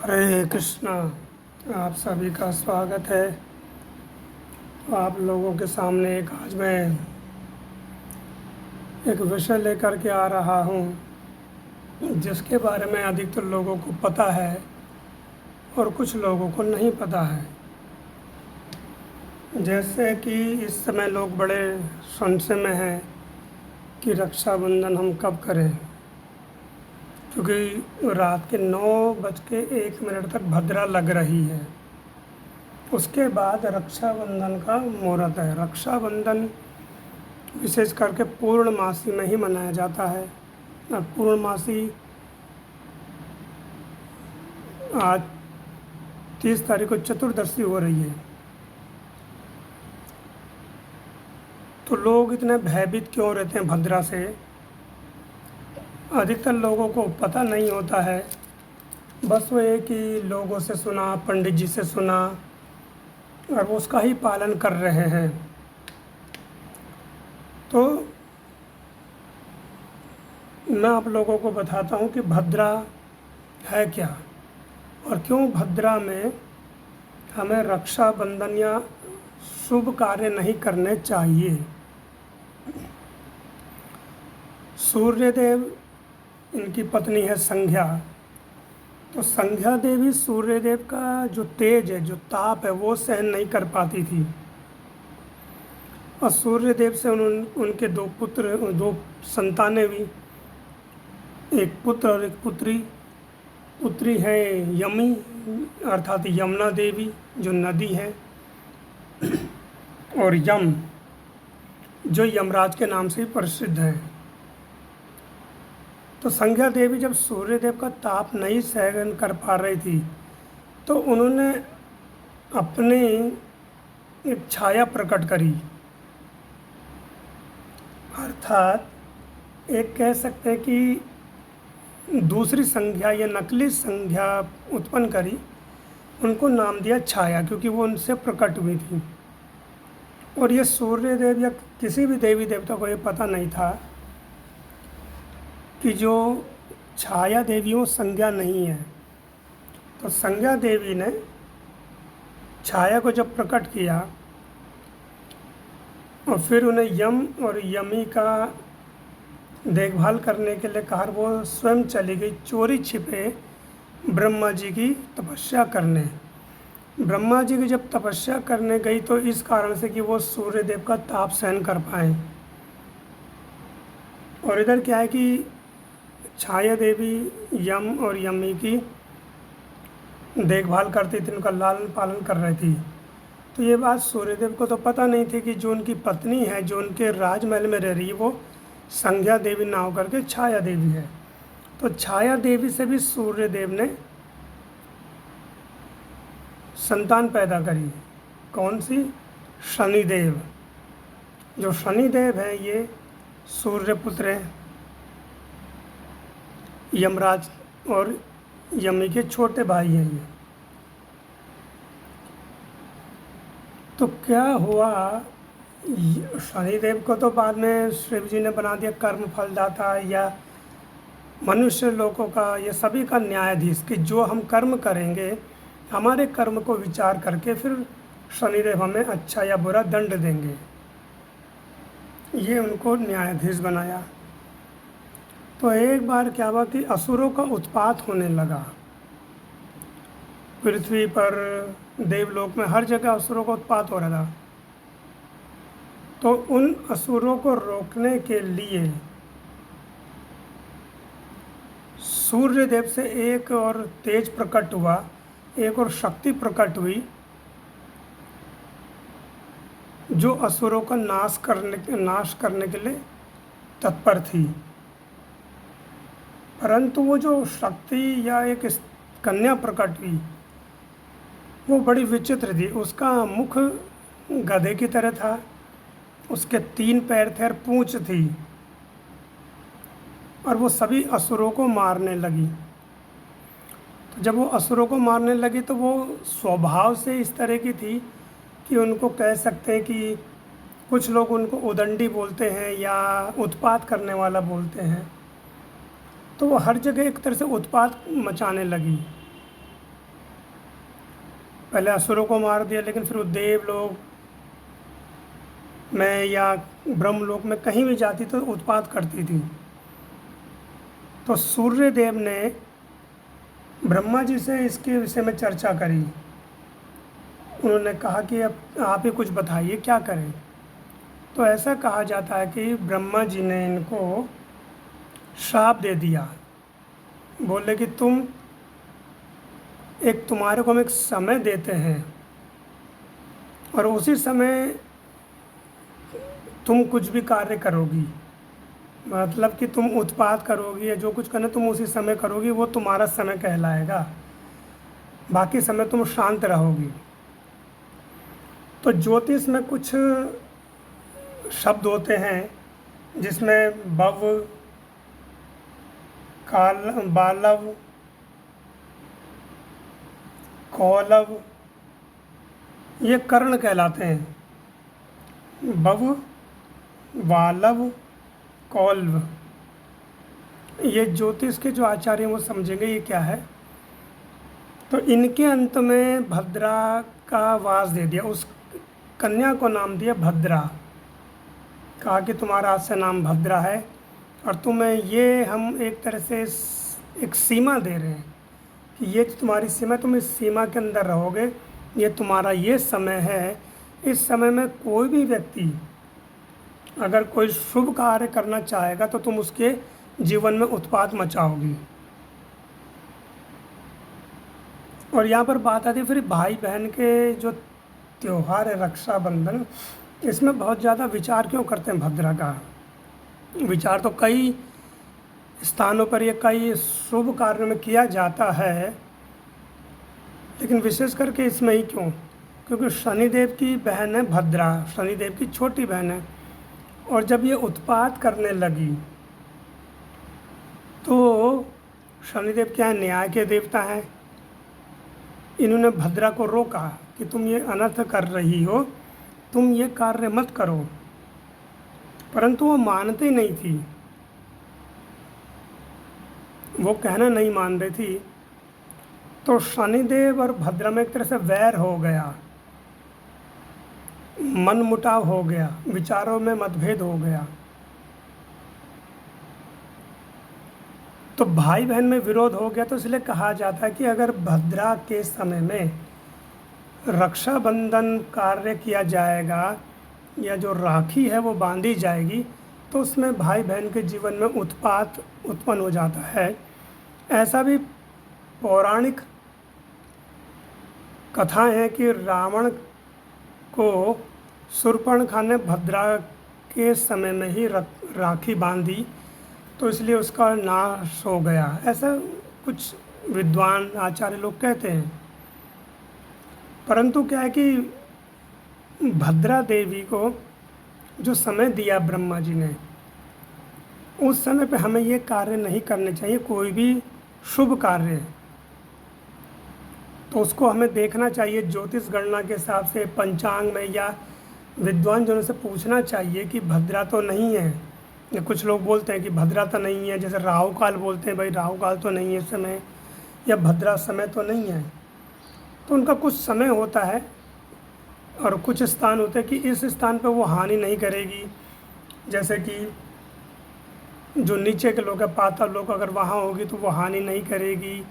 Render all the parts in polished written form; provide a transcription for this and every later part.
हरे कृष्णा। आप सभी का स्वागत है। तो आप लोगों के सामने एक आज मैं एक विषय लेकर के आ रहा हूँ जिसके बारे में अधिकतर लोगों को पता है और कुछ लोगों को नहीं पता है। जैसे कि इस समय लोग बड़े संशय में हैं कि रक्षाबंधन हम कब करें, क्योंकि रात के 9:01 तक भद्रा लग रही है। उसके बाद रक्षाबंधन का मुहूर्त है। रक्षाबंधन विशेष करके पूर्णमासी में ही मनाया जाता है। और पूर्णमासी आज 30 तारीख को चतुर्दशी हो रही है। तो लोग इतने भयभीत क्यों रहते हैं भद्रा से? अधिकतर लोगों को पता नहीं होता है। बस वो ये कि लोगों से सुना, पंडित जी से सुना और वो उसका ही पालन कर रहे हैं। तो मैं आप लोगों को बताता हूँ कि भद्रा है क्या और क्यों भद्रा में हमें रक्षाबंधन या शुभ कार्य नहीं करने चाहिए। सूर्यदेव, इनकी पत्नी है संध्या। तो संध्या देवी सूर्यदेव का जो तेज है, जो ताप है, वो सहन नहीं कर पाती थी। और सूर्यदेव से उनके दो संतानें भी, एक पुत्र और एक पुत्री। पुत्री है यमी अर्थात यमुना देवी जो नदी है, और यम जो यमराज के नाम से ही प्रसिद्ध है। तो संध्या देवी जब सूर्यदेव का ताप नहीं सहन कर पा रही थी तो उन्होंने अपनी एक छाया प्रकट करी, अर्थात एक कह सकते हैं कि दूसरी संज्ञा या नकली संज्ञा उत्पन्न करी। उनको नाम दिया छाया, क्योंकि वो उनसे प्रकट हुई थी। और ये सूर्यदेव या किसी भी देवी देवता को ये पता नहीं था कि जो छाया देवी वो संज्ञा नहीं है। तो संज्ञा देवी ने छाया को जब प्रकट किया और फिर उन्हें यम और यमी का देखभाल करने के लिए कहा, वो स्वयं चली गई चोरी छिपे ब्रह्मा जी की तपस्या करने। ब्रह्मा जी की जब तपस्या करने गई तो इस कारण से कि वो सूर्यदेव का ताप सहन कर पाए। और इधर क्या है कि छाया देवी यम और यमी की देखभाल करती थी, उनका लालन पालन कर रही थी। तो ये बात सूर्यदेव को तो पता नहीं थी कि जो उनकी पत्नी है, जो उनके राजमहल में रह रही है, वो संध्या देवी ना होकर के छाया देवी है। तो छाया देवी से भी सूर्यदेव ने संतान पैदा करी। कौन सी? शनिदेव। जो शनिदेव है ये सूर्यपुत्र है, यमराज और यमी के छोटे भाई हैं ये। तो क्या हुआ, शनिदेव को तो बाद में शिव जी ने बना दिया कर्म फलदाता या मनुष्य लोगों का, ये सभी का न्यायाधीश, कि जो हम कर्म करेंगे हमारे कर्म को विचार करके फिर शनिदेव हमें अच्छा या बुरा दंड देंगे। ये उनको न्यायाधीश बनाया। तो एक बार क्या हुआ कि असुरों का उत्पात होने लगा। पृथ्वी पर, देवलोक में, हर जगह असुरों का उत्पात हो रहा था। तो उन असुरों को रोकने के लिए सूर्यदेव से एक और तेज प्रकट हुआ, एक और शक्ति प्रकट हुई जो असुरों का नाश करने के लिए तत्पर थी। परंतु वो जो शक्ति या एक कन्या प्रकट हुई वो बड़ी विचित्र थी। उसका मुख गधे की तरह था, उसके 3 पैर थे और पूंछ थी, और वो सभी असुरों को मारने लगी। तो जब वो असुरों को मारने लगी तो वो स्वभाव से इस तरह की थी कि उनको कह सकते हैं कि कुछ लोग उनको उदंडी बोलते हैं या उत्पात करने वाला बोलते हैं। तो वो हर जगह एक तरह से उत्पात मचाने लगी। पहले असुरों को मार दिया, लेकिन फिर वो देवलोक में या ब्रह्मलोक में कहीं भी जाती तो उत्पात करती थी। तो सूर्य देव ने ब्रह्मा जी से इसके विषय में चर्चा करी। उन्होंने कहा कि अब आप ही कुछ बताइए क्या करें। तो ऐसा कहा जाता है कि ब्रह्मा जी ने इनको श्राप दे दिया। बोले कि तुम्हारे को हम एक समय देते हैं और उसी समय तुम कुछ भी कार्य करोगी, मतलब कि तुम उत्पात करोगी या जो कुछ करना तुम उसी समय करोगी, वो तुम्हारा समय कहलाएगा। बाकी समय तुम शांत रहोगी। तो ज्योतिष में कुछ शब्द होते हैं जिसमें बव, काल, बालव, कौलव, ये कर्ण कहलाते हैं। बव, वालव, कौल्व, ये ज्योतिष के जो आचार्य हैं वो समझेंगे ये क्या है। तो इनके अंत में भद्रा का वास दे दिया, उस कन्या को नाम दिया भद्रा। कहा कि तुम्हारा आज से नाम भद्रा है और तुम्हें ये हम एक तरह से एक सीमा दे रहे हैं कि ये तुम्हारी सीमा, तुम इस सीमा के अंदर रहोगे, ये तुम्हारा ये समय है। इस समय में कोई भी व्यक्ति अगर कोई शुभ कार्य करना चाहेगा तो तुम उसके जीवन में उत्पात मचाओगी। और यहाँ पर बात आती है फिर भाई बहन के जो त्यौहार है रक्षाबंधन, इसमें बहुत ज़्यादा विचार क्यों करते हैं भद्रा का। विचार तो कई स्थानों पर या कई शुभ कार्यों में किया जाता है, लेकिन विशेष करके इसमें ही क्यों? क्योंकि शनिदेव की बहन है भद्रा, शनिदेव की छोटी बहन है। और जब ये उत्पात करने लगी तो शनिदेव क्या है, न्याय के देवता हैं। इन्होंने भद्रा को रोका कि तुम ये अनर्थ कर रही हो, तुम ये कार्य मत करो, परंतु वो मानती नहीं थी, वो कहना नहीं मान रही थी। तो शनिदेव और भद्रा में एक तरह से वैर हो गया, मन मुटाव हो गया, विचारों में मतभेद हो गया। तो भाई बहन में विरोध हो गया। तो इसलिए कहा जाता है कि अगर भद्रा के समय में रक्षाबंधन कार्य किया जाएगा या जो राखी है वो बांधी जाएगी तो उसमें भाई बहन के जीवन में उत्पात उत्पन्न हो जाता है। ऐसा भी पौराणिक कथाएं हैं कि रावण को शूर्पणखा ने भद्रा के समय में ही राखी बांधी, तो इसलिए उसका नाश हो गया। ऐसा कुछ विद्वान आचार्य लोग कहते हैं। परंतु क्या है कि भद्रा देवी को जो समय दिया ब्रह्मा जी ने, उस समय पे हमें ये कार्य नहीं करने चाहिए, कोई भी शुभ कार्य, तो उसको हमें देखना चाहिए ज्योतिष गणना के हिसाब से, पंचांग में, या विद्वान जनों से पूछना चाहिए कि भद्रा तो नहीं है। या कुछ लोग बोलते हैं कि भद्रा तो नहीं है, जैसे राहु काल बोलते हैं, भाई राहु काल तो नहीं है इस समय, या भद्रा समय तो नहीं है। तो उनका कुछ समय होता है और कुछ स्थान होते हैं कि इस स्थान पर वो हानि नहीं करेगी। जैसे कि जो नीचे के लोग हैं, पाताल लोग, अगर वहाँ होगी तो वो हानि नहीं करेगी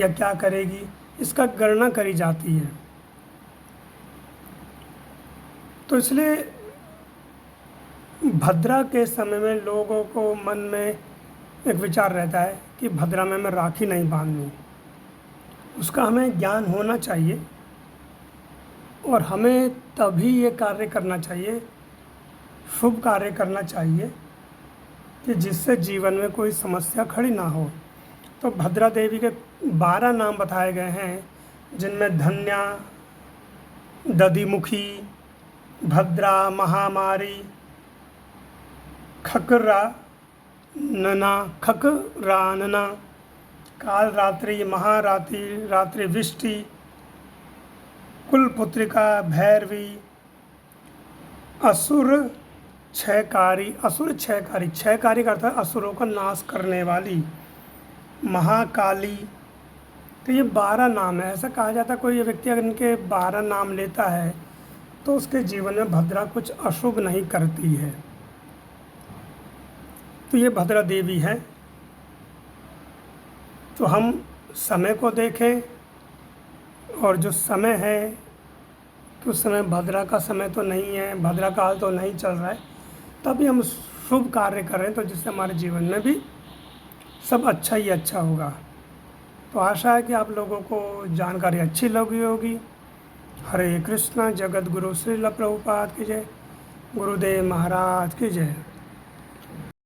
या क्या करेगी, इसका गणना करी जाती है। तो इसलिए भद्रा के समय में लोगों को मन में एक विचार रहता है कि भद्रा में मैं राखी नहीं बांधनी। उसका हमें ज्ञान होना चाहिए और हमें तभी ये कार्य करना चाहिए, शुभ कार्य करना चाहिए कि जिससे जीवन में कोई समस्या खड़ी ना हो। तो भद्रा देवी के 12 नाम बताए गए हैं, जिनमें धन्या, दधिमुखी, भद्रा, महामारी, खकरानना, काल रात्रि, महारात्रि, रात्रि विष्टि, कुलपुत्रिका, भैरवी, असुर क्षयकारी, क्षयकारी का अर्थ है असुरों का नाश करने वाली, महाकाली, तो ये 12 नाम है। ऐसा कहा जाता है कोई व्यक्ति अगर इनके 12 नाम लेता है तो उसके जीवन में भद्रा कुछ अशुभ नहीं करती है। तो ये भद्रा देवी है। तो हम समय को देखें, और जो समय है कि उस समय भद्रा का समय तो नहीं है, भद्रा काल तो नहीं चल रहा है, तभी हम शुभ कार्य करें तो जिससे हमारे जीवन में भी सब अच्छा ही अच्छा होगा। तो आशा है कि आप लोगों को जानकारी अच्छी लगी होगी। हरे कृष्णा। जगत गुरु श्रील प्रभुपाद की जय। गुरुदेव महाराज की जय।